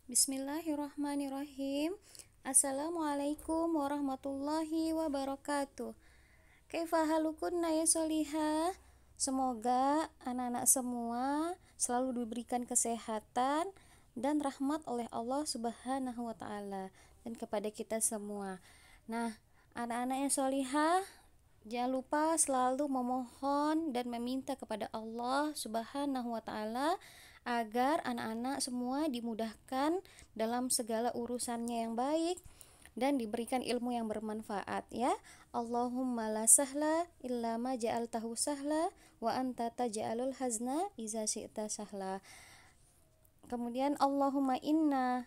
Bismillahirrahmanirrahim. Assalamualaikum warahmatullahi wabarakatuh. Kaifa halukunna ya solihah? Semoga anak-anak semua selalu diberikan kesehatan dan rahmat oleh Allah Subhanahu wa taala dan kepada kita semua. Nah, anak-anak yang solihah, jangan lupa selalu memohon dan meminta kepada Allah Subhanahu wa taala agar anak-anak semua dimudahkan dalam segala urusannya yang baik dan diberikan ilmu yang bermanfaat ya. Allahumma la sahla illa ma ja'altahu sahla wa anta taj'alul hazna iza syi'ta sahla. Kemudian Allahumma inna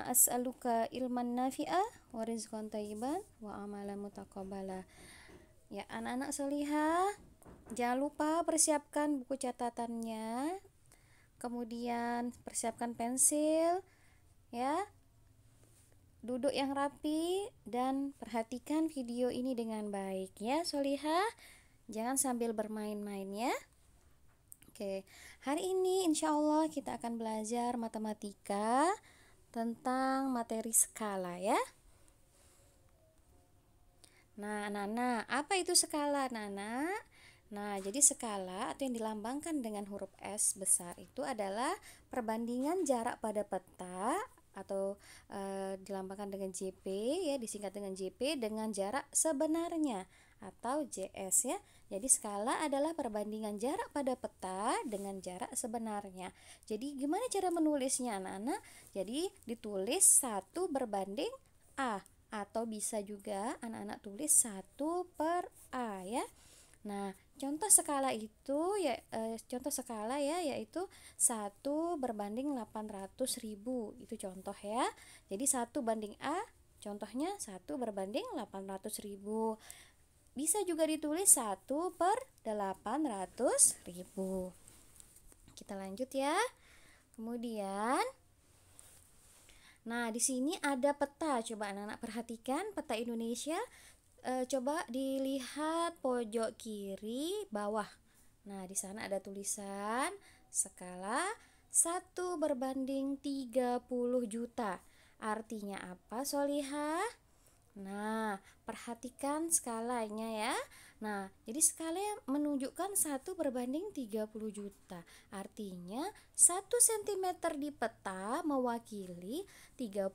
as'aluka ilman nafi'ah wa rizqan thayyiban wa amalan mutaqabbala. Ya, anak-anak solihah, jangan lupa persiapkan buku catatannya, kemudian persiapkan pensil ya, duduk yang rapi dan perhatikan video ini dengan baik ya solihah, jangan sambil bermain-main ya. Oke, hari ini insya Allah kita akan belajar matematika tentang materi skala ya. Nah, anak-anak, apa itu skala, anak-anak? Nah, jadi skala atau yang dilambangkan dengan huruf S besar itu adalah perbandingan jarak pada peta atau dilambangkan dengan JP ya, disingkat dengan JP dengan jarak sebenarnya atau JS ya. Jadi skala adalah perbandingan jarak pada peta dengan jarak sebenarnya. Jadi gimana cara menulisnya, anak-anak? Jadi ditulis 1 berbanding A, atau bisa juga anak-anak tulis 1/A ya. Nah, contoh skala ya yaitu 1 berbanding 800.000. Itu contoh ya. Jadi 1 banding A, contohnya 1 berbanding 800.000. Bisa juga ditulis 1/800.000. Kita lanjut ya. Kemudian nah, di sini ada peta. Coba anak-anak perhatikan peta Indonesia. Coba dilihat pojok kiri bawah. Nah, di sana ada tulisan skala 1 berbanding 30 juta. Artinya apa, solihah? Nah, perhatikan skalanya ya. Nah, jadi skala yang menunjukkan 1 berbanding 30 juta. Artinya 1 cm di peta mewakili 30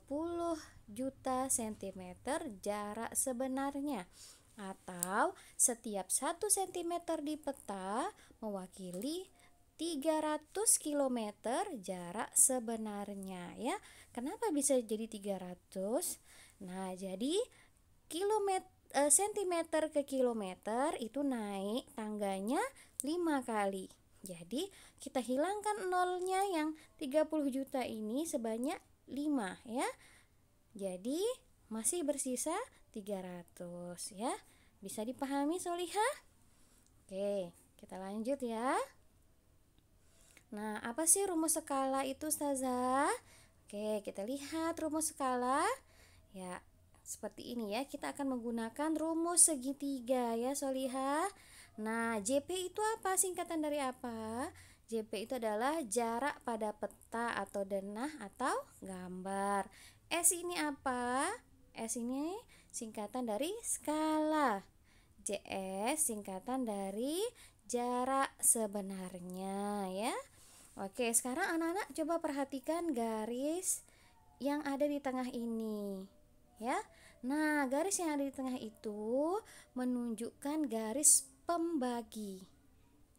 juta cm jarak sebenarnya. Atau setiap 1 cm di peta mewakili 300 km jarak sebenarnya ya. Kenapa bisa jadi 300? Nah, jadi sentimeter ke kilometer itu naik tangganya 5 kali. Jadi kita hilangkan nolnya yang 30 juta ini sebanyak 5 ya. Jadi masih bersisa 300 ya. Bisa dipahami, solihah? Oke, kita lanjut ya. Nah, apa sih rumus skala itu, Ustazah? Oke, kita lihat rumus skala. Ya, seperti ini ya. Kita akan menggunakan rumus segitiga ya, solihah. Nah, JP itu apa? Singkatan dari apa? JP itu adalah jarak pada peta atau denah atau gambar. S ini apa? S ini singkatan dari skala. JS singkatan dari jarak sebenarnya ya. Oke, sekarang anak-anak coba perhatikan garis yang ada di tengah ini ya. Nah, garis yang ada di tengah itu menunjukkan garis pembagi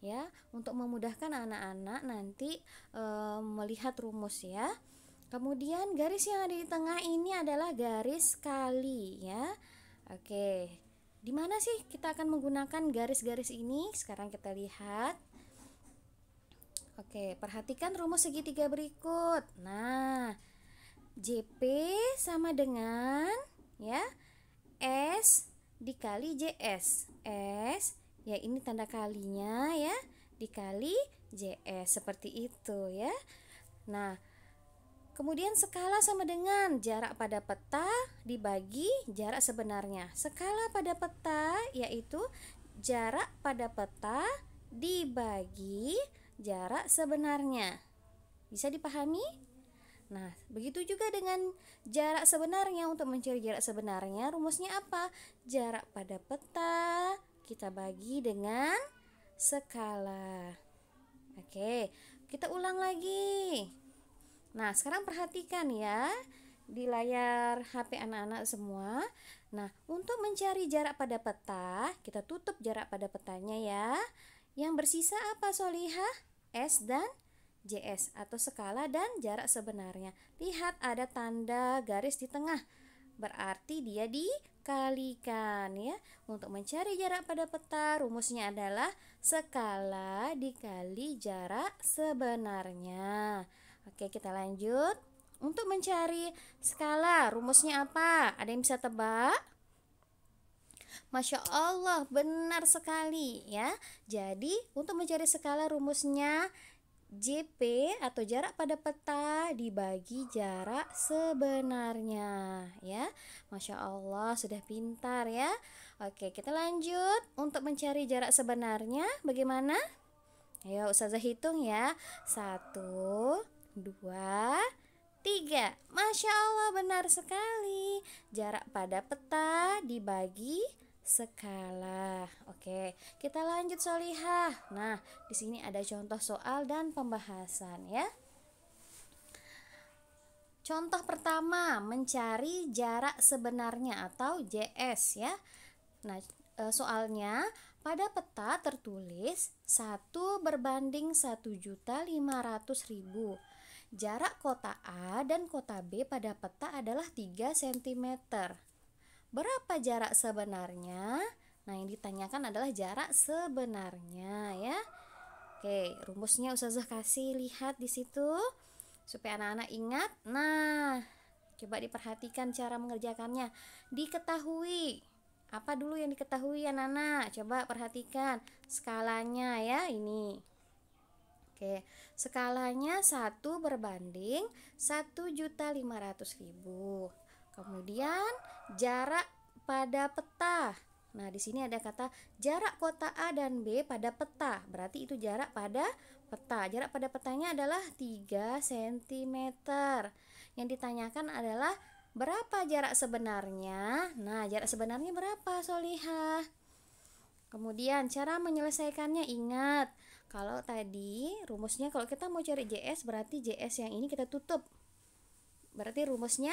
ya, untuk memudahkan anak-anak nanti melihat rumus ya. Kemudian garis yang ada di tengah ini adalah garis kali ya. Oke, di mana sih kita akan menggunakan garis-garis ini? Sekarang kita lihat. Oke, perhatikan rumus segitiga berikut. Nah, JP sama dengan ya S dikali JS. S ya ini tanda kalinya ya, dikali JS seperti itu ya. Nah, kemudian skala sama dengan jarak pada peta dibagi jarak sebenarnya. Skala pada peta yaitu jarak pada peta dibagi jarak sebenarnya. Bisa dipahami? Nah, begitu juga dengan jarak sebenarnya. Untuk mencari jarak sebenarnya, rumusnya apa? Jarak pada peta kita bagi dengan skala. Oke, kita ulang lagi. Nah, sekarang perhatikan ya di layar HP anak-anak semua. Nah, untuk mencari jarak pada peta, kita tutup jarak pada petanya ya. Yang bersisa apa, Solihah? S dan JS atau skala dan jarak sebenarnya. Lihat ada tanda garis di tengah. Berarti dia dikalikan ya. Untuk mencari jarak pada peta, rumusnya adalah skala dikali jarak sebenarnya. Oke, kita lanjut. Untuk mencari skala, rumusnya apa? Ada yang bisa tebak? Masya Allah, benar sekali ya. Jadi, untuk mencari skala rumusnya JP atau jarak pada peta dibagi jarak sebenarnya ya. Masya Allah, sudah pintar ya. Oke, kita lanjut. Untuk mencari jarak sebenarnya bagaimana? Ayo Ustazah hitung ya. 1, 2, 3. Masya Allah, benar sekali. Jarak pada peta dibagi skala. Oke, kita lanjut Solihah. Nah, di sini ada contoh soal dan pembahasan ya. Contoh pertama, mencari jarak sebenarnya atau JS ya. Nah, soalnya pada peta tertulis 1/1.500.000. Jarak kota A dan kota B pada peta adalah 3 cm. Berapa jarak sebenarnya? Nah, yang ditanyakan adalah jarak sebenarnya ya. Oke, rumusnya Ustazah kasih lihat di situ supaya anak-anak ingat. Nah, coba diperhatikan cara mengerjakannya. Diketahui. Apa dulu yang diketahui anak-anak? Coba perhatikan skalanya ya, ini. Oke, skalanya 1/1.500.000. Kemudian jarak pada peta. Nah, di sini ada kata jarak kota A dan B pada peta. Berarti itu jarak pada peta. Jarak pada petanya adalah 3 cm. Yang ditanyakan adalah berapa jarak sebenarnya? Nah, jarak sebenarnya berapa, Solihah? Kemudian cara menyelesaikannya, ingat, kalau tadi rumusnya kalau kita mau cari JS berarti JS yang ini kita tutup. Berarti rumusnya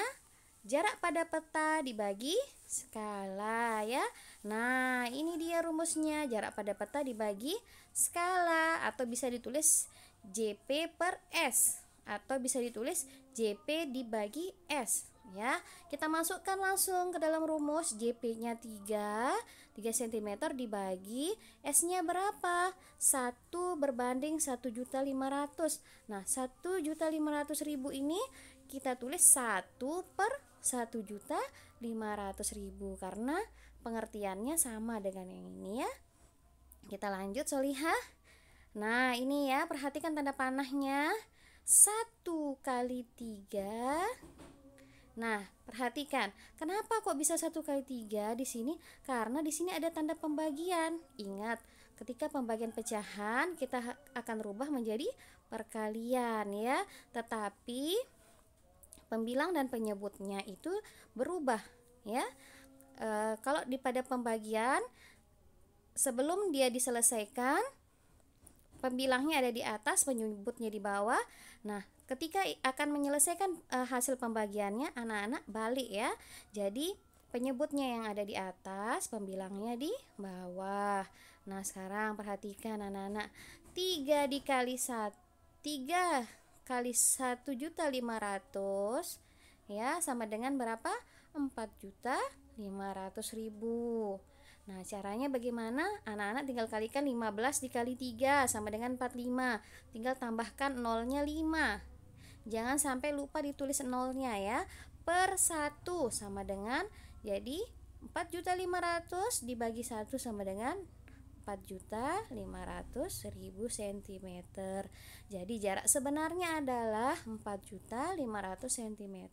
jarak pada peta dibagi skala ya. Nah, ini dia rumusnya, jarak pada peta dibagi skala, atau bisa ditulis JP per S, atau bisa ditulis JP dibagi S ya. Kita masukkan langsung ke dalam rumus. JP-nya 3 cm dibagi S-nya berapa? 1/1.500.000. Nah, 1.500.000 ini kita tulis 1/1.500.000 karena pengertiannya sama dengan yang ini ya. Kita lanjut Solihah. Nah, ini ya, perhatikan tanda panahnya. 1 kali 3. Nah, perhatikan, kenapa kok bisa 1 kali 3 di sini? Karena di sini ada tanda pembagian. Ingat, ketika pembagian pecahan kita akan rubah menjadi perkalian ya. Tetapi pembilang dan penyebutnya itu berubah ya. Kalau pada pembagian sebelum dia diselesaikan, pembilangnya ada di atas, penyebutnya di bawah. Nah, ketika akan menyelesaikan hasil pembagiannya, anak-anak balik ya. Jadi penyebutnya yang ada di atas, pembilangnya di bawah. Nah, sekarang perhatikan anak-anak. 3 dikali 1/1.500.000 ya, sama dengan berapa? 4.500.000. Nah, caranya bagaimana? Anak-anak tinggal kalikan 15 dikali 3 sama dengan 45. Tinggal tambahkan nolnya 5. Jangan sampai lupa ditulis nolnya ya. Per 1 sama dengan, jadi 4.500.000 dibagi 1 sama dengan 4.500.000 cm. Jadi jarak sebenarnya adalah 4.500 cm.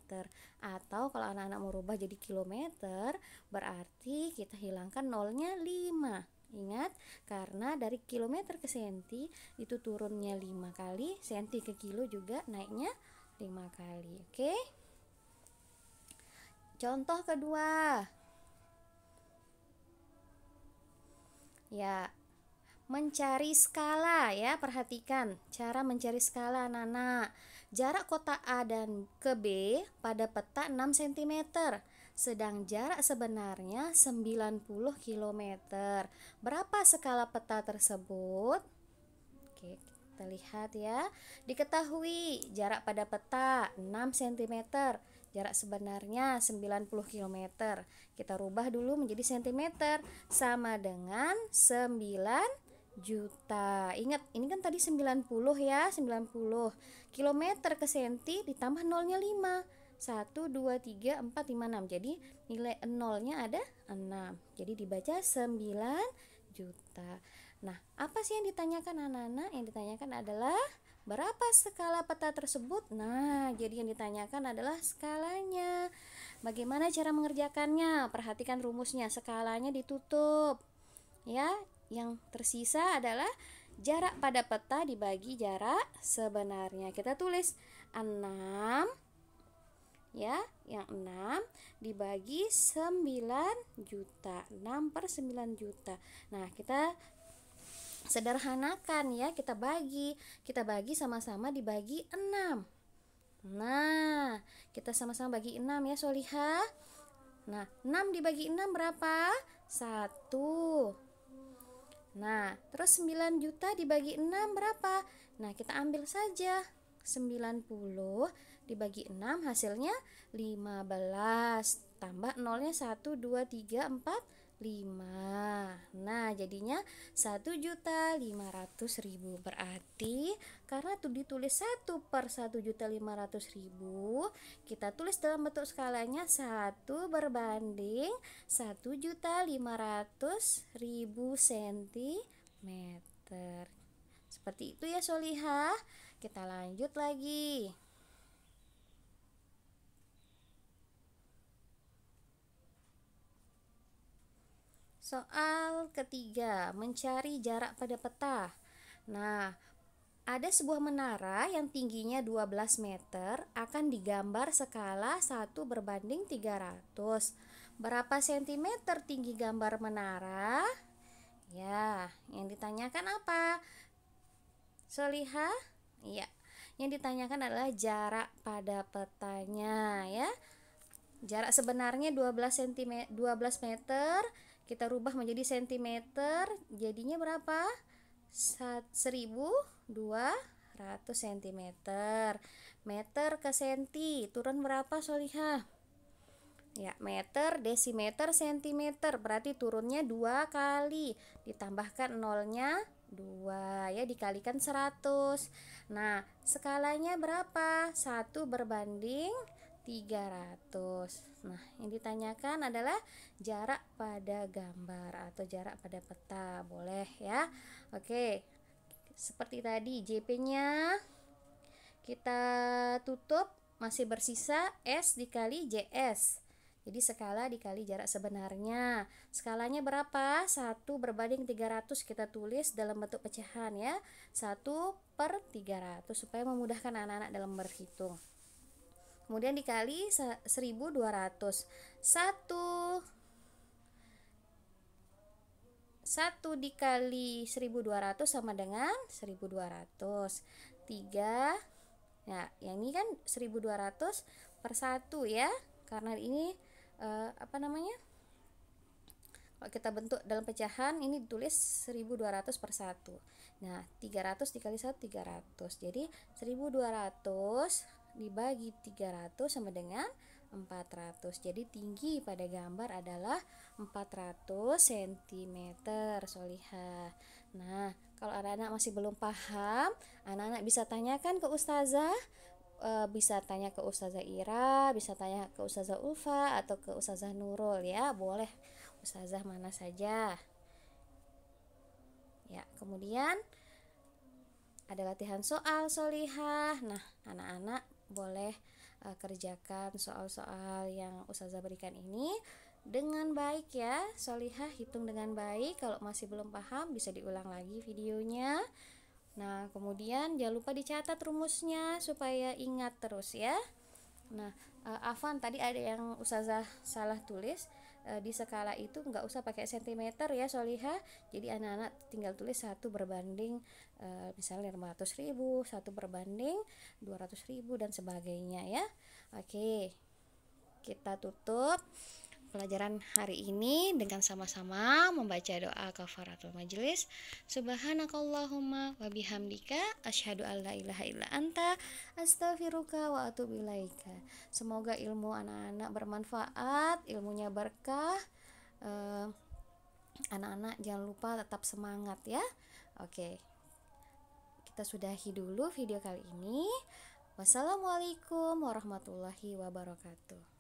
Atau kalau anak-anak mau rubah jadi kilometer, berarti kita hilangkan nolnya 5. Ingat, karena dari kilometer ke senti itu turunnya 5 kali, senti ke kilo juga naiknya 5 kali. Oke. Contoh kedua. Ya, mencari skala ya, perhatikan cara mencari skala anak-anak. Jarak kotak A dan ke B pada peta 6 cm, sedang jarak sebenarnya 90 km. Berapa skala peta tersebut? Oke, kita lihat ya. Diketahui jarak pada peta 6 cm, jarak sebenarnya 90 km. Kita rubah dulu menjadi cm, sama dengan 9 juta. Ingat, ini kan tadi 90 ya, 90. Kilometer ke senti ditambah nolnya 5. 1, 2, 3, 4, 5, 6. Jadi nilai nolnya ada 6. Jadi dibaca 9 juta. Nah, apa sih yang ditanyakan anak-anak? Yang ditanyakan adalah berapa skala peta tersebut? Nah, jadi yang ditanyakan adalah skalanya. Bagaimana cara mengerjakannya? Perhatikan rumusnya. Skalanya ditutup. Ya, yang tersisa adalah jarak pada peta dibagi jarak sebenarnya. Kita tulis 6 ya, yang 6 dibagi 9 juta. 6 per 9 juta. Nah, kita sederhanakan ya, kita bagi sama-sama dibagi 6. Nah, kita sama-sama bagi 6 ya Solihah. Nah, 6 dibagi 6 berapa? 1. Nah, terus 9 juta dibagi 6 berapa? Nah, kita ambil saja 90 dibagi 6 hasilnya 15. Tambah nolnya 1, 2, 3, 4, 5. Nah, jadinya 1.500.000. Berarti karena tuh ditulis 1 per 1.500.000, kita tulis dalam bentuk skalanya 1 berbanding 1.500.000 cm. Seperti itu ya Solihah. Kita lanjut lagi. Soal ketiga, mencari jarak pada peta. Nah, ada sebuah menara yang tingginya 12 meter akan digambar skala 1 berbanding 300. Berapa sentimeter tinggi gambar menara? Ya, yang ditanyakan apa? Solihah? Iya, yang ditanyakan adalah jarak pada petanya ya. Jarak sebenarnya 12 meter, kita rubah menjadi sentimeter, jadinya berapa? 1.200 cm. Meter ke senti, turun berapa Solihah? Ya, meter, desimeter, sentimeter. Berarti turunnya 2 kali. Ditambahkan nolnya 2 ya, dikalikan 100. Nah, skalanya berapa? 1 berbanding 300. Nah, yang ditanyakan adalah jarak pada gambar atau jarak pada peta. Boleh ya. Oke. Seperti tadi JP-nya kita tutup, masih bersisa S dikali JS. Jadi skala dikali jarak sebenarnya. Skalanya berapa? 1 berbanding 300. Kita tulis dalam bentuk pecahan ya. 1 per 300 supaya memudahkan anak-anak dalam berhitung. Kemudian dikali 1.200. 1 dikali 1.200 sama dengan 1.200. 3. Nah, yang ini kan 1.200 per 1 ya. Karena ini kalau kita bentuk dalam pecahan ini ditulis 1.200 per 1. Nah, 300 dikali 1 300. Jadi 1.200 dibagi 300 sama dengan 400. Jadi tinggi pada gambar adalah 400 cm Solihah. Nah, kalau anak-anak masih belum paham, anak-anak bisa tanyakan ke Ustazah, bisa tanya ke Ustazah Ira, bisa tanya ke Ustazah Ulfa atau ke Ustazah Nurul ya. Boleh Ustazah mana saja. Ya, kemudian ada latihan soal Solihah. Nah, anak-anak boleh kerjakan soal-soal yang Ustazah berikan ini dengan baik ya Solihah. Hitung dengan baik. Kalau masih belum paham bisa diulang lagi videonya. Nah, kemudian jangan lupa dicatat rumusnya supaya ingat terus ya. Nah, Afan tadi ada yang Ustazah salah tulis. Di skala itu nggak usah pakai sentimeter ya Solihah. Jadi anak-anak tinggal tulis 1 berbanding misalnya 500.000, 1 berbanding 200.000 dan sebagainya ya. Oke, kita tutup pelajaran hari ini dengan sama-sama membaca doa kafaratul majelis. Subhanakallahumma wa bihamdika asyhadu an la ilaha illa anta astaghfiruka wa atubu ilaika. Semoga ilmu anak-anak bermanfaat, ilmunya berkah. Anak-anak jangan lupa tetap semangat ya. Oke, kita sudahi dulu video kali ini. Wassalamualaikum warahmatullahi wabarakatuh.